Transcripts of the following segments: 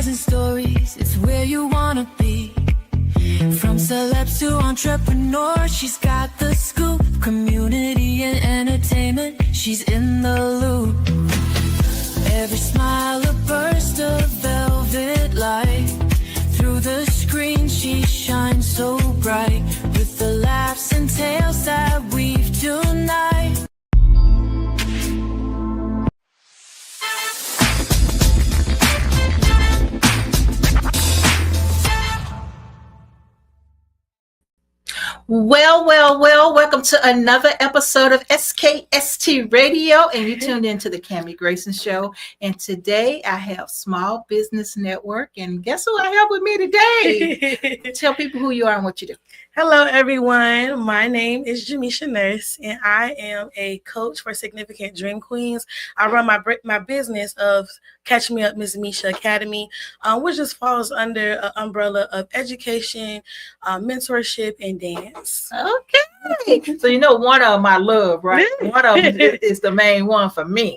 ideas and stories, it's where you wanna be. From celebs to entrepreneurs, she's got the scoop. Community and entertainment, she's in the loop. Every smile a burst of velvet light. Through the screen she shines so bright, with the laughs and tales that weave tonight. Well, welcome to another episode of SKST Radio, and you tuned into the Grayson Show. And today I have Small Business Network, and guess who I have with me today? Tell people who you are and what you do. Hello, everyone. My name is Jamesha Nurse, and I am a coach for significant dream queens. I run my business of Catch Me Up, Mesha Academy, which just falls under an umbrella of education, mentorship, and dance. Okay. So you know one of them I love, right? One of them is the main one for me.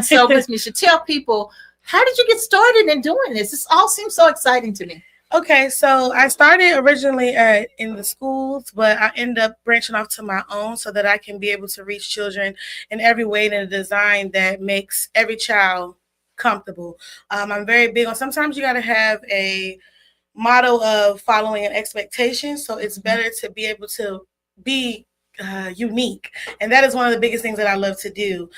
So Ms. Mesha, tell people, how did you get started in doing this? This all seems so exciting to me. Okay, so I started originally in the schools, but I ended up branching off to my own so that I can be able to reach children in every way in a design that makes every child comfortable. I'm very big on, sometimes you got to have a motto of following an expectation, so it's better to be able to be unique, and that is one of the biggest things that I love to do.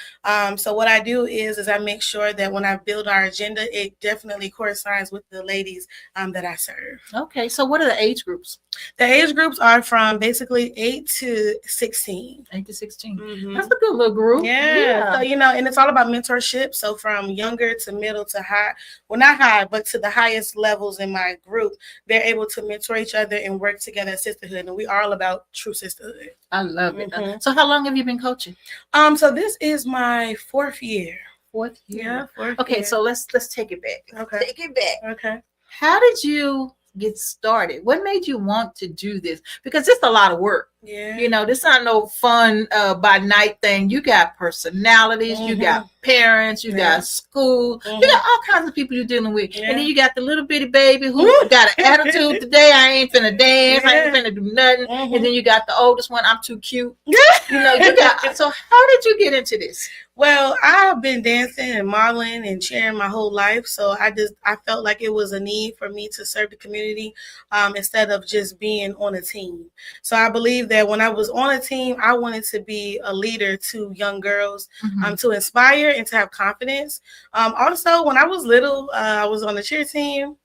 So what I do is I make sure that when I build our agenda, it definitely corresponds with the ladies that I serve. Okay, so what are the age groups? The age groups are from basically 8 to 16. 8 to 16. Mm-hmm. That's a good little group. Yeah. So, and it's all about mentorship. So from younger to middle to high, well, not high, but to the highest levels in my group, they're able to mentor each other and work together in sisterhood. And we are all about true sisterhood. I love it. Mm-hmm. So how long have you been coaching? So this is my fourth year. Fourth year. Yeah. Fourth okay, year. So let's take it back. Okay. Take it back. Okay. How did you get started? What made you want to do this? Because it's a lot of work. Yeah. This not no fun by night thing. You got personalities, you got parents, you got school, you got all kinds of people you're dealing with. And then you got the little bitty baby who got an attitude today. I ain't finna dance, I ain't finna do nothing. And then you got the oldest one, I'm too cute. You got, so how did you get into this? Well, I've been dancing and modeling and cheering my whole life. So I felt like it was a need for me to serve the community instead of just being on a team. So I believe that when I was on a team, I wanted to be a leader to young girls, to inspire and to have confidence. Also, when I was little, I was on the cheer team.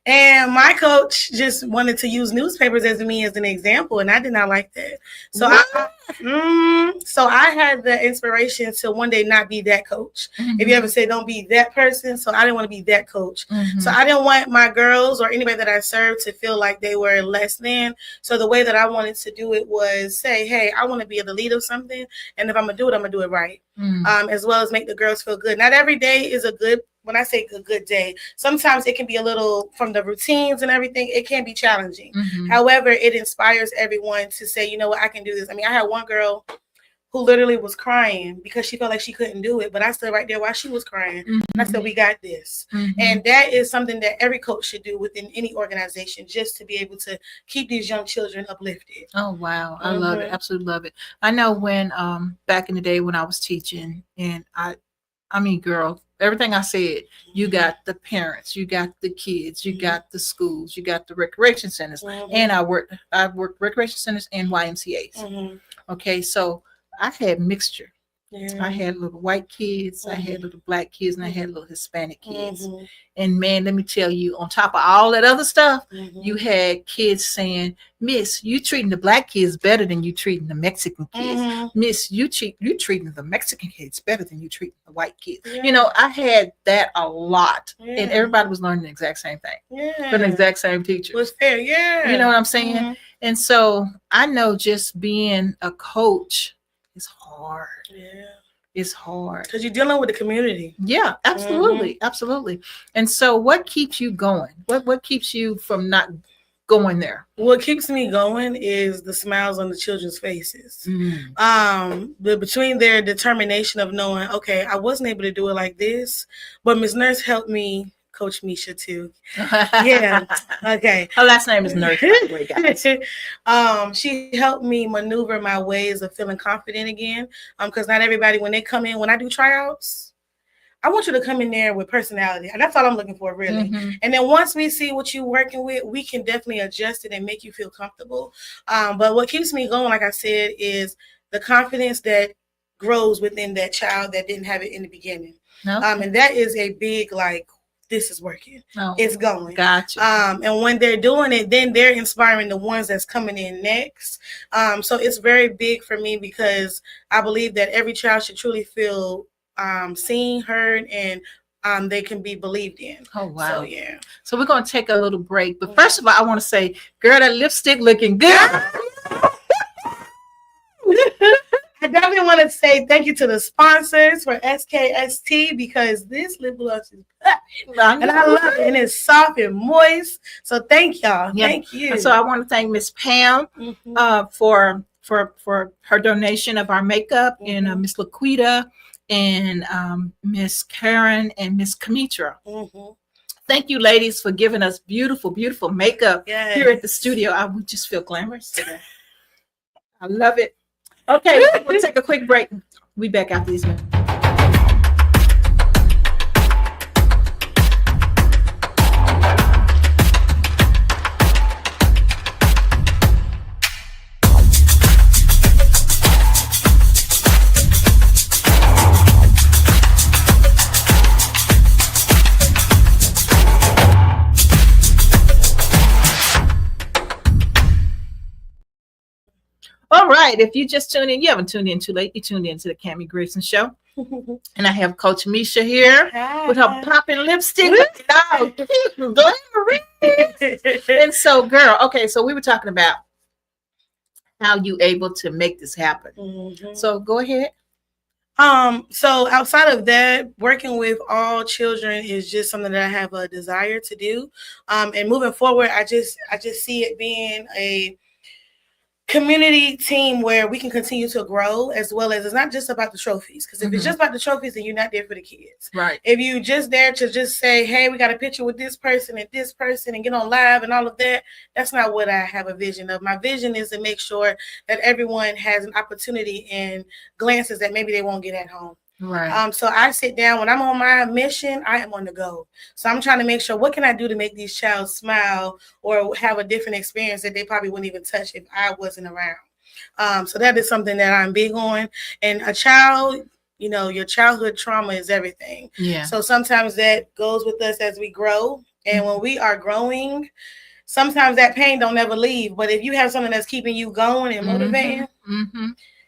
And my coach just wanted to use newspapers as an example, and I did not like that. So I had the inspiration to one day not be that coach. If you ever say don't be that person, so I didn't want to be that coach. So I didn't want my girls or anybody that I served to feel like they were less than. So the way that I wanted to do it was say, hey, I want to be the lead of something, and if I'm gonna do it, I'm gonna do it right, as well as make the girls feel good. Not every day is a good. When I say a good day, sometimes it can be a little, from the routines and everything, it can be challenging. However, it inspires everyone to say, you know what, I can do this. I mean, I had one girl who literally was crying because she felt like she couldn't do it, but I stood right there while she was crying. And I said, we got this. And that is something that every coach should do within any organization, just to be able to keep these young children uplifted. Oh, wow. I love it. Absolutely love it. I know when back in the day when I was teaching, and I mean, girl, everything I said, you got the parents, you got the kids, you got the schools, you got the recreation centers, and I worked recreation centers and YMCAs. Okay, so I had mixture. I had little white kids, I had little black kids, and I had little Hispanic kids. And man, let me tell you, on top of all that other stuff, you had kids saying, Miss, you treating the black kids better than you treating the Mexican kids. Miss, you treating the Mexican kids better than you treating the white kids. I had that a lot. And everybody was learning the exact same thing. From the exact same teacher. Was fair, You know what I'm saying? And so I know just being a coach is hard. It's hard because you're dealing with the community. Yeah, absolutely. Absolutely. And so what keeps you going? What keeps you from not going there? What keeps me going is the smiles on the children's faces. Between their determination of knowing, okay, I wasn't able to do it like this, but Ms. Nurse helped me Coach Mesha too. Yeah. Okay. Her last name is Nurse, by the way, guys. She helped me maneuver my ways of feeling confident again. Because not everybody, when they come in, when I do tryouts, I want you to come in there with personality. And that's all I'm looking for, really. Mm-hmm. And then once we see what you're working with, we can definitely adjust it and make you feel comfortable. But what keeps me going, like I said, is the confidence that grows within that child that didn't have it in the beginning. Okay. And that is a big, like, this is working. Oh, it's going. Gotcha. And when they're doing it, then they're inspiring the ones that's coming in next. So it's very big for me because I believe that every child should truly feel seen, heard, and they can be believed in. Oh, wow. So, yeah. So we're going to take a little break. But first of all, I want to say, girl, that lipstick looking good. I definitely want to say thank you to the sponsors for SKST because this lip gloss is and I love it. And it's soft and moist. So thank y'all. Yep. Thank you. And so I want to thank Miss Pam for her donation of our makeup, and Miss Laquita and Miss Karen and Miss Kamitra. Thank you, ladies, for giving us beautiful, beautiful makeup here at the studio. We just feel glamorous today. I love it. Okay, we'll take a quick break. We'll be back after these minutes. All right, if you just tuned in, you haven't tuned in too late. You tuned in to the Cammie Grayson Show. And I have Coach Mesha here with her popping lipstick. And so, girl, okay, so we were talking about how you able to make this happen. So go ahead. So outside of that, working with all children is just something that I have a desire to do. And moving forward, I just see it being a community team where we can continue to grow, as well as it's not just about the trophies. Because if it's just about the trophies, then you're not there for the kids. Right. If you just there to just say, hey, we got a picture with this person and get on live and all of that, that's not what I have a vision of. My vision is to make sure that everyone has an opportunity and glances that maybe they won't get at home. Right. So I sit down when I'm on my mission, I am on the go. So I'm trying to make sure, what can I do to make these child smile or have a different experience that they probably wouldn't even touch if I wasn't around. So that is something that I'm big on. And a child, you know, your childhood trauma is everything. Yeah. So sometimes that goes with us as we grow. And when we are growing, sometimes that pain don't ever leave. But if you have something that's keeping you going and motivating,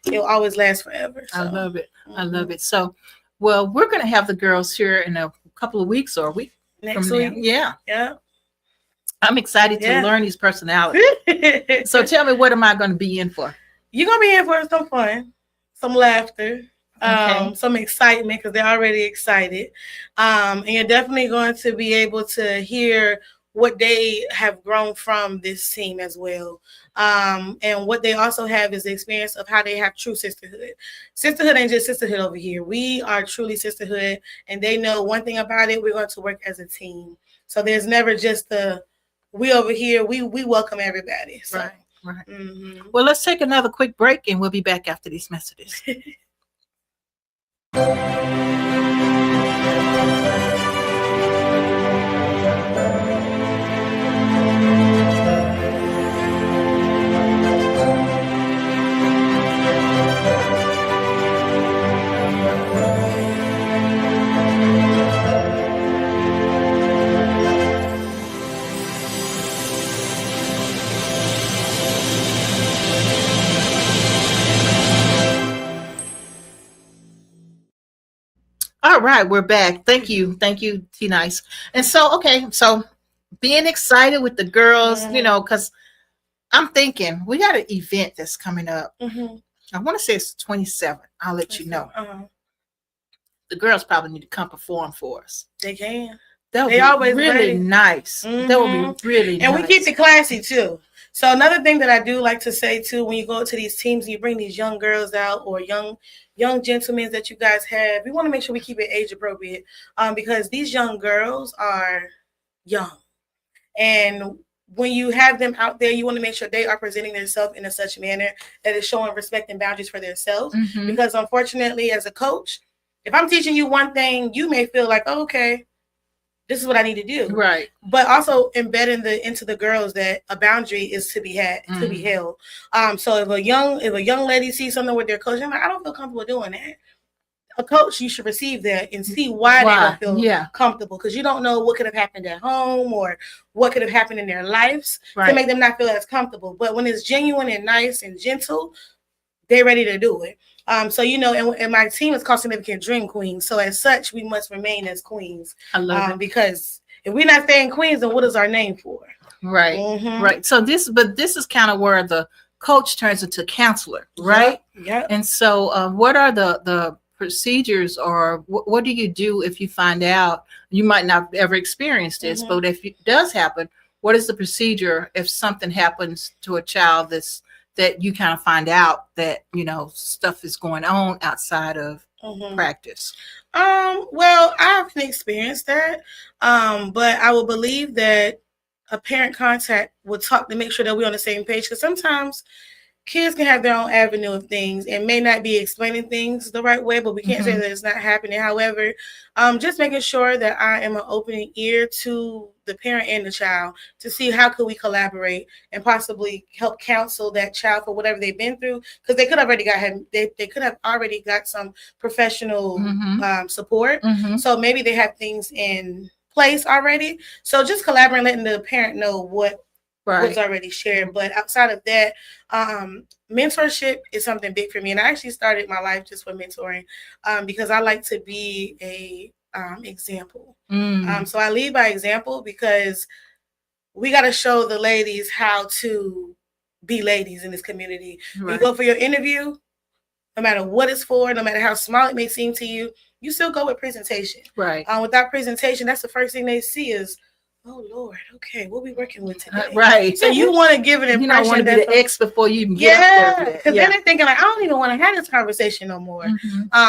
it'll always last forever. So. I love it. I love it. So, well, we're going to have the girls here in a couple of weeks or a week next from week. now. Yeah. I'm excited to learn these personalities. So tell me, what am I going to be in for? You're going to be in for some fun, some laughter, some excitement because they're already excited. And you're definitely going to be able to hear what they have grown from this team as well. And what they also have is the experience of how they have true sisterhood. Sisterhood ain't just sisterhood over here. We are truly sisterhood, and they know one thing about it, we're going to work as a team. So there's never just we over here, we welcome everybody. So. Right. Well, let's take another quick break, and we'll be back after these messages. All right, we're back. Thank you, T Nice. And so, okay, so being excited with the girls, you know, because I'm thinking we got an event that's coming up. I want to say it's 27th. I'll let you know. The girls probably need to come perform for us. They can. That would be always really ready. nice. That would be really nice. And we keep it classy too. So another thing that I do like to say too, when you go to these teams, you bring these young girls out or young gentlemen that you guys have. We want to make sure we keep it age appropriate, because these young girls are young, and when you have them out there, you want to make sure they are presenting themselves in a such manner that is showing respect and boundaries for themselves. Mhm. Because unfortunately, as a coach, if I'm teaching you one thing, you may feel like, oh, okay, this is what I need to do. Right. But also embedding into the girls that a boundary is to be had, to be held. So if a young lady sees something with their coach, I'm like, I don't feel comfortable doing that. A coach, you should receive that and see why they don't feel comfortable, because you don't know what could have happened at home or what could have happened in their lives to make them not feel as comfortable. But when it's genuine and nice and gentle, they're ready to do it. So and my team is called Significant Dream Queens. So as such, we must remain as queens. I love it. Because if we're not staying queens, then what is our name for? Right. Right. So this is kind of where the coach turns into counselor, right? Yeah. And so what are the procedures, or what do you do if you find out? You might not have ever experienced this, but if it does happen, what is the procedure if something happens to a child that you kind of find out that stuff is going on outside of practice? Well, I haven't experienced that, but I will believe that a parent contact will talk to make sure that we're on the same page, because sometimes kids can have their own avenue of things and may not be explaining things the right way, but we can't say that it's not happening. However, just making sure that I am an open ear to the parent and the child to see how could we collaborate and possibly help counsel that child for whatever they've been through, because they could have already got some professional support. So maybe they have things in place already. So just collaborating, letting the parent know what's already shared. But outside of that, mentorship is something big for me, and I actually started my life just for mentoring, because I like to be a example. So I lead by example, because we got to show the ladies how to be ladies in this community. You go for your interview, no matter what it's for, no matter how small it may seem to you, you still go with presentation. Right. Without presentation, that's the first thing they see is, oh Lord, okay, what we working with today? Right. So you want to give an impression. You don't want to be the X before you even get up there. Because then they're thinking like, I don't even want to have this conversation no more.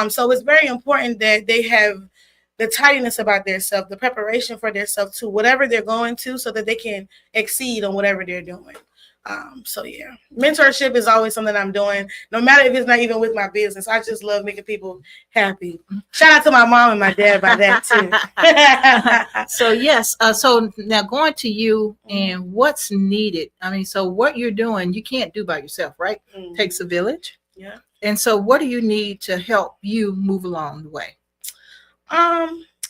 So it's very important that they have the tidiness about their self, the preparation for their self to whatever they're going to, so that they can exceed on whatever they're doing. So yeah, mentorship is always something I'm doing, no matter if it's not even with my business. I just love making people happy. Shout out to my mom and my dad by that too. So yes, so now going to you and what's needed. I mean, so what you're doing, you can't do by yourself, right? Takes a village. Yeah. And so what do you need to help you move along the way?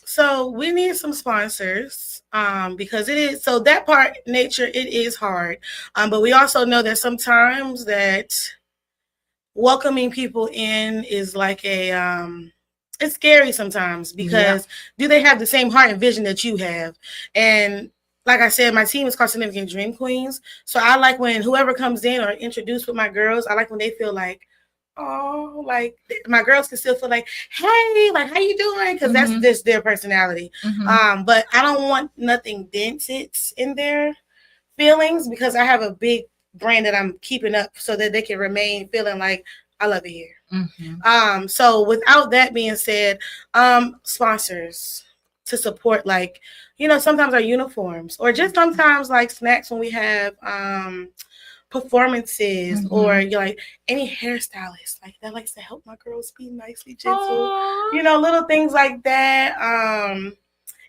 So we need some sponsors, because it is, so that part, nature, it is hard. But we also know that sometimes that welcoming people in is like it's scary sometimes, because do they have the same heart and vision that you have? And like I said, my team is called Significant Dream Queens. So I like when whoever comes in or introduced with my girls, I like when they feel like, oh, like my girls can still feel like, hey, like, how you doing? Because that's just their personality. But I don't want nothing dented in their feelings, because I have a big brand that I'm keeping up so that they can remain feeling like I love it here. So without that being said, sponsors to support, like, sometimes our uniforms, or just sometimes like snacks when we have performances, or you're like any hairstylist like that likes to help my girls be nicely gentle, little things like that.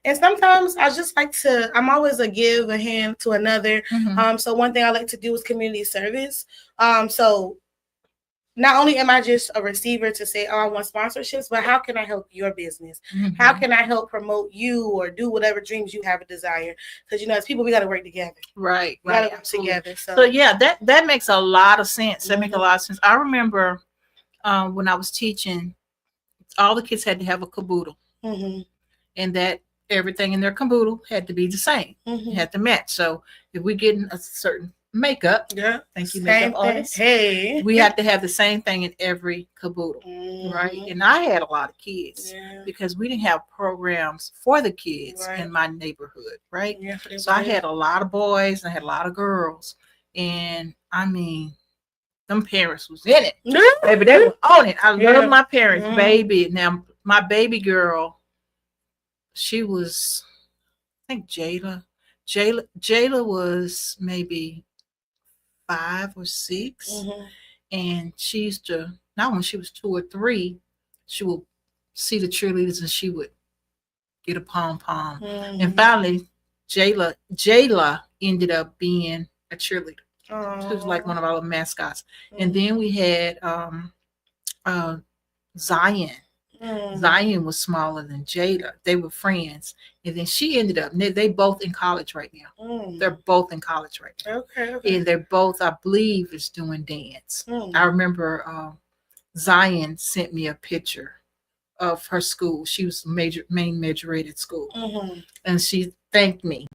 And sometimes I just like to, I'm always a give a hand to another. So one thing I like to do is community service. So not only am I just a receiver to say, oh, I want sponsorships, but how can I help your business? How can I help promote you or do whatever dreams you have a desire? Because, as people, we got to work together. Right. We got to work together. So yeah, that makes a lot of sense. That makes a lot of sense. I remember when I was teaching, all the kids had to have a caboodle. And that everything in their caboodle had to be the same. It had to match. So if we're getting a certain makeup, thank you, makeup artist. Hey, we have to have the same thing in every caboodle, right? And I had a lot of kids because we didn't have programs for the kids in my neighborhood, right? So I had a lot of boys and I had a lot of girls, And I mean, them parents was in it. Baby, they were on it. I love my parents, baby. Now, my baby girl, she was, I think Jayla was maybe 5 or 6. And she used to, not when she was 2 or 3, she would see the cheerleaders and she would get a pom-pom. And finally, Jayla ended up being a cheerleader. She was like one of our mascots. And then we had Zion. Zion was smaller than Jada. They were friends. And then she ended up, they both in college right now. They're both in college right now. Okay. And they're both, I believe, is doing dance. I remember Zion sent me a picture of her school. She was main major rated school. And she thanked me.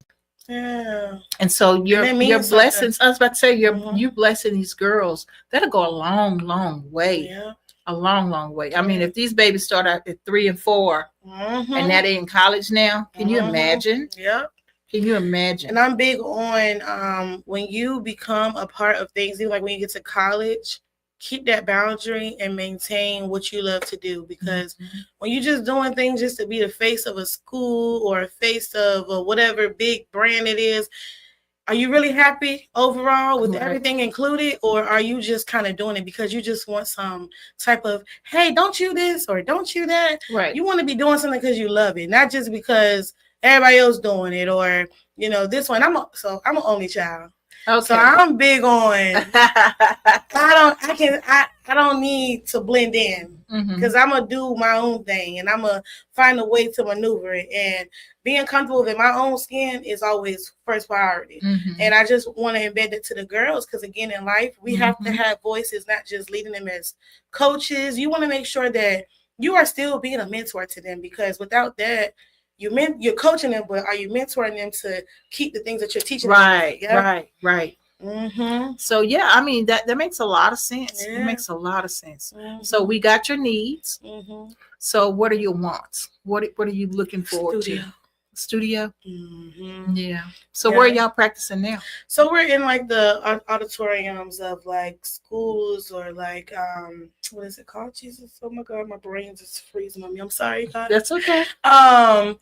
Yeah. And so your blessings, I was about to say, you blessing these girls, that'll go a long, long way. Yeah. A long, long way. I mean, if these babies start out at 3 and 4 and now they're in college now, can you imagine? Yeah. Can you imagine? And I'm big on when you become a part of things, even like when you get to college, keep that boundary and maintain what you love to do. Because when you're just doing things just to be the face of a school or a face of whatever big brand it is, are you really happy overall with everything included? Or are you just kind of doing it because you just want some type of, hey, don't you this or don't you that? Right. You want to be doing something because you love it, not just because everybody else doing it or, this one. I'm an only child. Okay. So I'm big on, I don't need to blend in because I'm going to do my own thing and I'm going to find a way to maneuver it. And being comfortable in my own skin is always first priority. And I just want to embed it to the girls because, again, in life, we have to have voices, not just leading them as coaches. You want to make sure that you are still being a mentor to them because without that, you're coaching them, but are you mentoring them to keep the things that you're teaching them? Right. So yeah, I mean that makes a lot of sense. It makes a lot of sense. So we got your needs. So what are your wants? What are you looking forward to? Studio. Yeah. So where are y'all practicing now? So we're in like the auditoriums of like schools or like what is it called? Jesus, oh my God, my brain's just freezing on me. I'm sorry, God. That's okay. The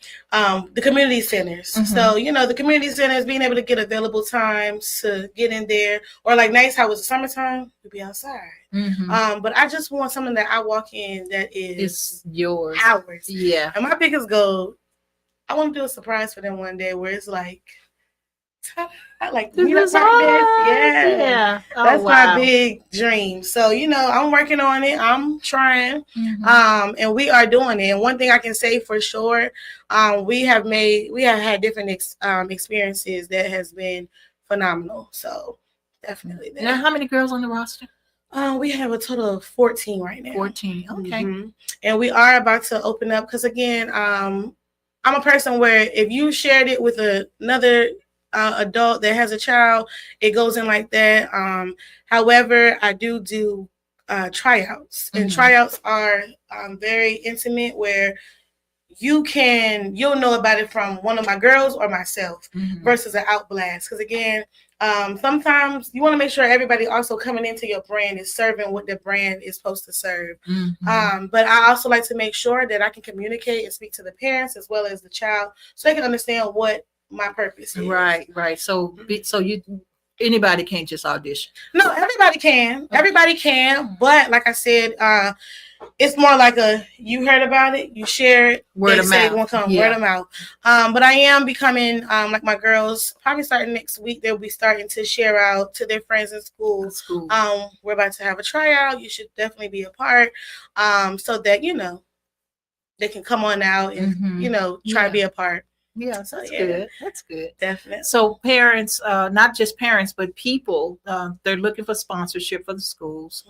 community centers. So the community centers, being able to get available times to get in there, or like nights, how it's summertime, we'll be outside. But I just want something that I walk in that is yours, ours. Yeah. And my biggest goal, I want to do a surprise for them one day where it's like, like this is yeah. That's my big dream. So I'm working on it. I'm trying, and we are doing it. And one thing I can say for sure, we have had different experiences that has been phenomenal. So definitely. Now, how many girls on the roster? We have a total of 14 right now. 14. Okay. And we are about to open up because again, I'm a person where if you shared it with another adult that has a child, it goes in like that. However, I do tryouts, and tryouts are very intimate where you'll know about it from one of my girls or myself versus an out blast. Because again, sometimes you want to make sure everybody also coming into your brand is serving what the brand is supposed to serve. But I also like to make sure that I can communicate and speak to the parents as well as the child so they can understand what my purpose is. Right. So anybody can't just audition. No, everybody can. Everybody can. But like I said, it's more like you heard about it, you share it, word of mouth. Word of mouth. But I am becoming like my girls, probably starting next week, they'll be starting to share out to their friends in school. We're about to have a tryout. You should definitely be a part, so that they can come on out and try to be a part. Yeah, so that's good. That's good. Definitely. So parents, not just parents, but people, they're looking for sponsorship for the schools.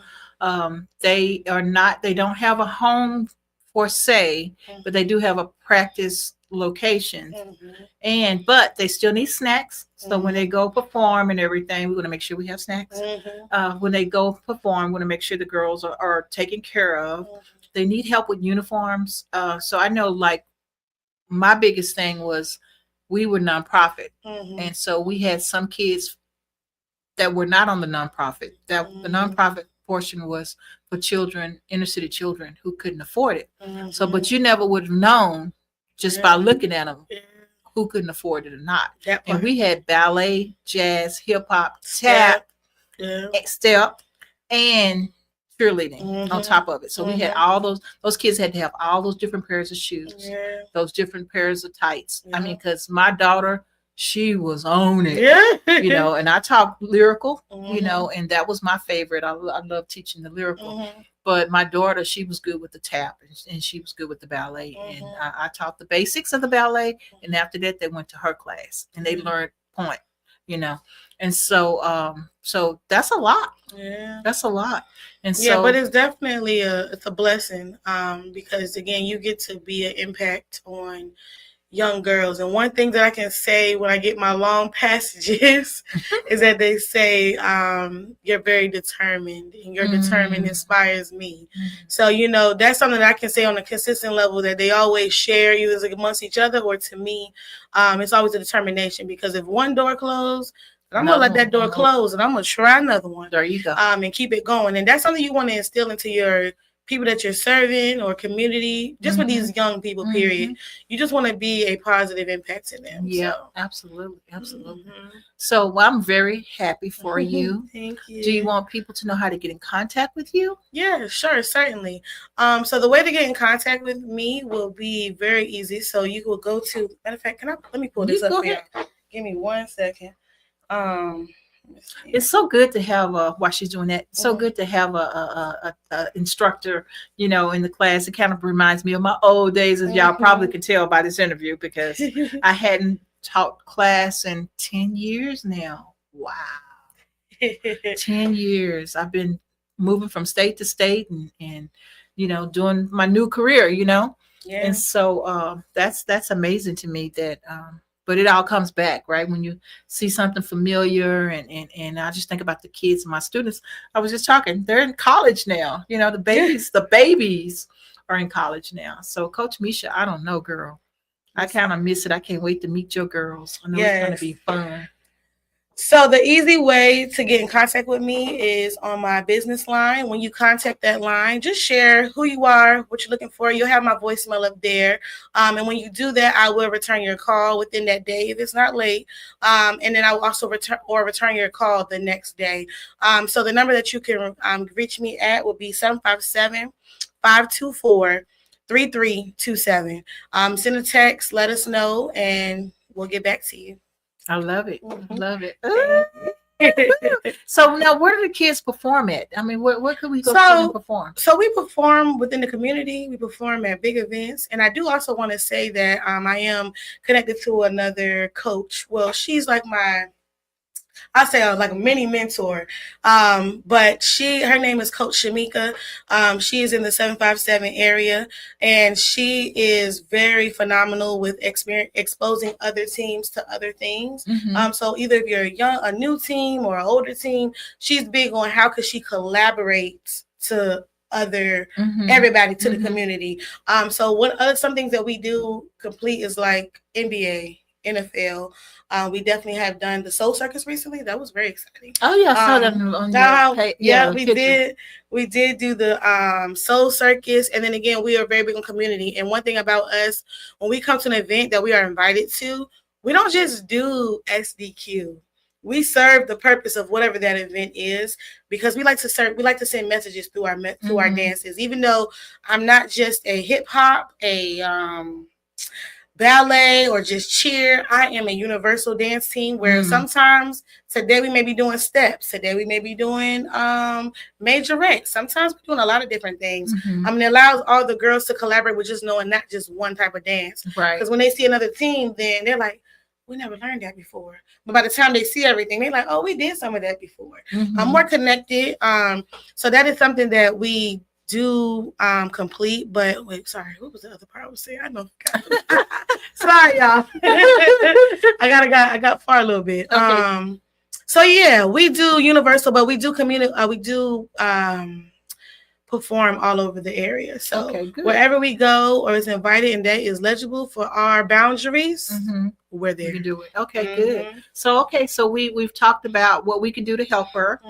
They don't have a home per se, but they do have a practice location. But they still need snacks. So when they go perform and everything, we want to make sure we have snacks. When they go perform, we want to make sure the girls are taken care of. They need help with uniforms. So I know, like, my biggest thing was we were nonprofit. And so we had some kids that were not on the nonprofit. That the nonprofit portion was for children, inner city children who couldn't afford it. So, but you never would have known just by looking at them who couldn't afford it or not. And we had ballet, jazz, hip hop, tap, step, and cheerleading on top of it. So we had all those kids had to have all those different pairs of shoes, those different pairs of tights. I mean, because my daughter, she was on it, you know, and I taught lyrical, you know, and that was my favorite. I love teaching the lyrical. But my daughter, she was good with the tap and she was good with the ballet. And I taught the basics of the ballet. And after that, they went to her class and they learned point, you know. And so so that's a lot. That's a lot. And so but it's definitely it's a blessing because again, you get to be an impact on young girls. And one thing that I can say when I get my long passages is that they say you're very determined, and you're determined inspires me. So, you know, that's something that I can say on a consistent level that they always share either amongst each other or to me. It's always a determination, because if one door closed, I'm going to let that door close and I'm going to try another one. There you go. And keep it going. And that's something you want to instill into your people that you're serving or community, just with these young people, period. You just want to be a positive impact to them. Yeah, so. Absolutely. So I'm very happy for you. Thank you. Do you want people to know how to get in contact with you? Yeah, sure, certainly. So the way to get in contact with me will be very easy. So you will go to, matter of fact, let me pull this up here. Give me 1 second. It's so good to have while she's doing that, so good to have a instructor, you know, in the class. It kind of reminds me of my old days, as y'all probably can tell by this interview, because I hadn't taught class in 10 years now. Wow. 10 years. I've been moving from state to state and you know, doing my new career, you know. And so that's amazing to me that but it all comes back, right? When you see something familiar, and I just think about the kids, my students. I was just talking; they're in college now. You know, the babies are in college now. So, Coach Mesha, I don't know, girl. I kind of miss it. I can't wait to meet your girls. I know it's going to be fun. So the easy way to get in contact with me is on my business line. When you contact that line, just share who you are, what you're looking for. You'll have my voicemail up there. And when you do that, I will return your call within that day if it's not late. And then I will also return your call the next day. So the number that you can reach me at will be 757-524-3327. Send a text, let us know, and we'll get back to you. I love it. Love it. So now, where do the kids perform at? I mean, where could we go and perform? So we perform within the community. We perform at big events. And I do also want to say that I am connected to another coach. Well, she's like I say like a mini mentor. But her name is Coach Shamika. She is in the 757 area, and she is very phenomenal with exposing other teams to other things. So either if you're a new team or an older team, she's big on how could she collaborate to everybody to the community. So some things that we do complete is like NBA, NFL. We definitely have done the Soul Circus recently. That was very exciting. Oh yeah, I saw that on your page. Yeah, we did. We did do the Soul Circus, and then again, we are very big on community. And one thing about us, when we come to an event that we are invited to, we don't just do SDQ. We serve the purpose of whatever that event is, because we like to serve. We like to send messages through our dances. Even though I'm not just a hip hop, ballet, or just cheer, I am a universal dance team where sometimes today we may be doing steps, today we may be doing majorettes, sometimes we're doing a lot of different things. I mean, it allows all the girls to collaborate with just knowing not just one type of dance, right? Because when they see another team, then they're like, we never learned that before. But by the time they see everything, they're like, oh, we did some of that before. I'm more connected. So that is something that we do complete. But wait, sorry, what was the other part I was saying? I know. Sorry, y'all. I got far a little bit. Okay. So yeah, we do universal, but we do community. We do perform all over the area. So Okay, good. wherever we go or is invited and that is legible for our boundaries, we're You there. can do it. Okay, good. So we've talked about what we can do to help her.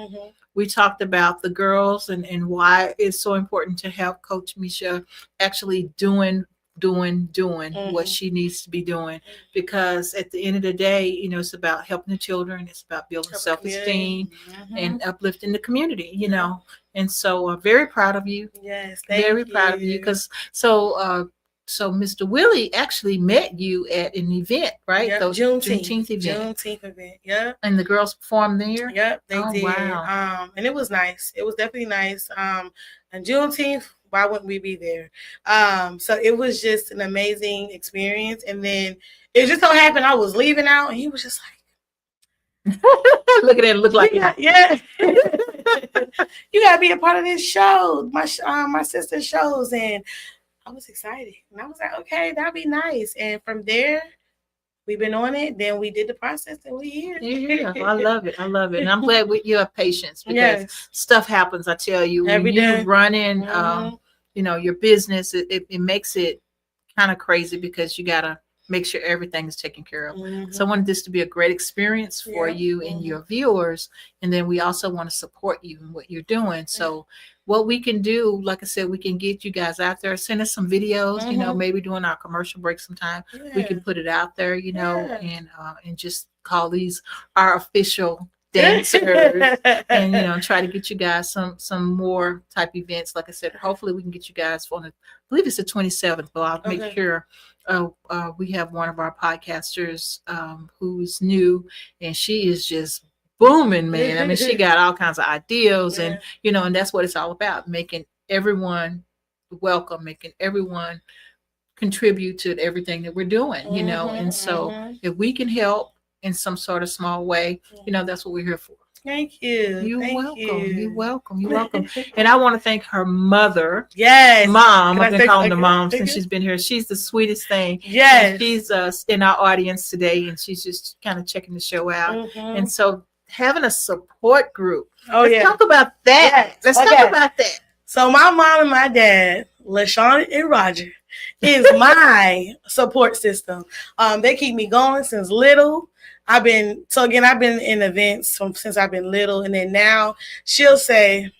We talked about the girls and why it's so important to have Coach Mesha actually doing what she needs to be doing, because at the end of the day, you know, it's about helping the children, it's about building self-esteem and uplifting the community, you know. And so very proud of you. Yes, Very proud of you, because so Mr. Willie actually met you at an event, right? Yep, The Juneteenth event. Juneteenth event. Yep. And the girls performed there. Yep, they did. Wow. And it was nice. It was definitely nice. And Juneteenth, why wouldn't we be there? So it was just an amazing experience. And then it just so happened I was leaving out, and he was just like, look at it, look like yeah. You gotta be a part of this show, my sister's shows. And I was excited. And I was like, okay, that'd be nice. And from there, we've been on it. Then we did the process, and we're here. Yeah, I love it. I love it. And I'm glad you have patience, because stuff happens. I tell you, Every when day. you're running, you know, your business, it makes it kind of crazy, because you gotta make sure everything is taken care of. So I wanted this to be a great experience for you and your viewers. And then we also want to support you in what you're doing. So what we can do, like I said, we can get you guys out there, send us some videos, you know, maybe during our commercial break sometime, we can put it out there, you know, and just call these our official dancers and, you know, try to get you guys some more type events. Like I said, hopefully we can get you guys on I believe it's the 27th, but I'll make sure we have one of our podcasters who's new, and she is just booming, man. I mean, she got all kinds of ideas, and you know, and that's what it's all about, making everyone welcome, making everyone contribute to everything that we're doing, you know. And so if we can help in some sort of small way, you know, that's what we're here for. Thank you. You're Thank welcome. you. You're welcome. You're welcome. And I want to thank her mother. Yes. Mom. I've been calling her her mom since she's been here. She's the sweetest thing. Yes. And she's in our audience today, and she's just kind of checking the show out. And so having a support group. Let's talk about that. Let's talk about that. So my mom and my dad, LaShawn and Roger, is my support system. They keep me going since little. I've been in events since I've been little, and then now she'll say,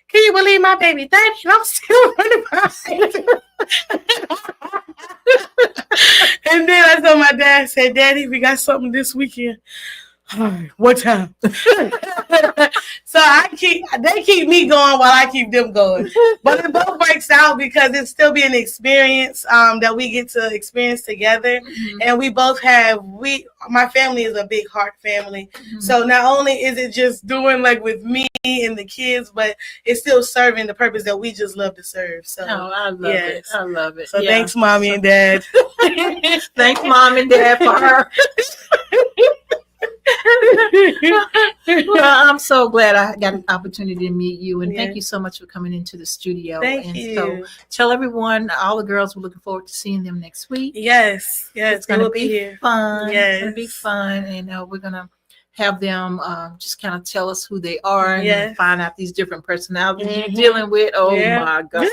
"Can you believe my baby 30?" And I'm still running behind. And then I told my dad, I said, "Daddy, we got something this weekend." What time? So they keep me going while I keep them going. But it both works out, because it's still be an experience that we get to experience together. And we both my family is a big heart family. So not only is it just doing like with me and the kids, but it's still serving the purpose that we just love to serve. So I love it. I love it. So thanks, Mommy and Dad. Thanks, Mom and Dad, for her. Well, I'm so glad I got an opportunity to meet you, and thank you so much for coming into the studio. Thank you. So tell everyone, all the girls, we're looking forward to seeing them next week. Yes, it's going to be fun. Yes. It's going to be fun, and we're going to have them just kind of tell us who they are and find out these different personalities you're dealing with. Oh my gosh.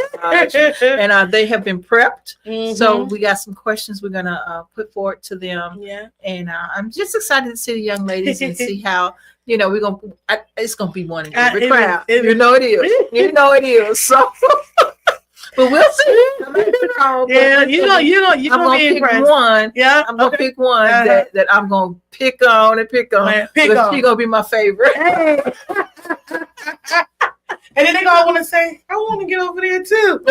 And they have been prepped. So we got some questions we're going to put forward to them. And I'm just excited to see the young ladies and see how, you know, it's going to be one in every crowd. You know it is. You know it is. So but we'll see. I'm gonna pick one. Yeah, I'm gonna pick one that I'm gonna pick on and pick on. She's gonna be my favorite. Hey. And then they're gonna want to say, "I want to get over there too."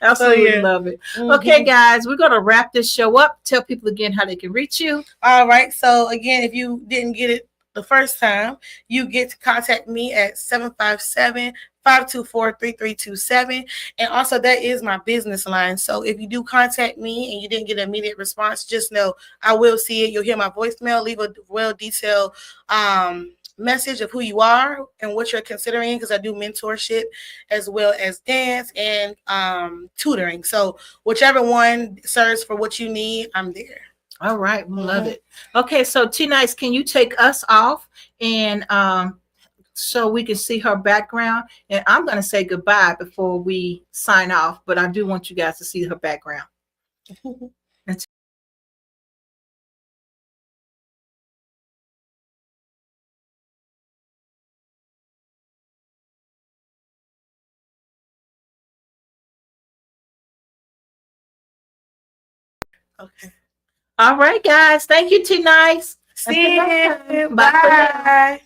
Absolutely love it. Okay, guys, we're gonna wrap this show up. Tell people again how they can reach you. All right. So again, if you didn't get it the first time, you get to contact me at 757-524-3327. And also that is my business line. So if you do contact me and you didn't get an immediate response, just know I will see it. You'll hear my voicemail, leave a well-detailed message of who you are and what you're considering, because I do mentorship as well as dance and tutoring. So whichever one serves for what you need, I'm there. All right. We love it. Okay. So T-Nice, can you take us off and so we can see her background. And I'm going to say goodbye before we sign off, but I do want you guys to see her background. And okay. All right, guys. Thank you, T Nice. See you. Bye. Bye.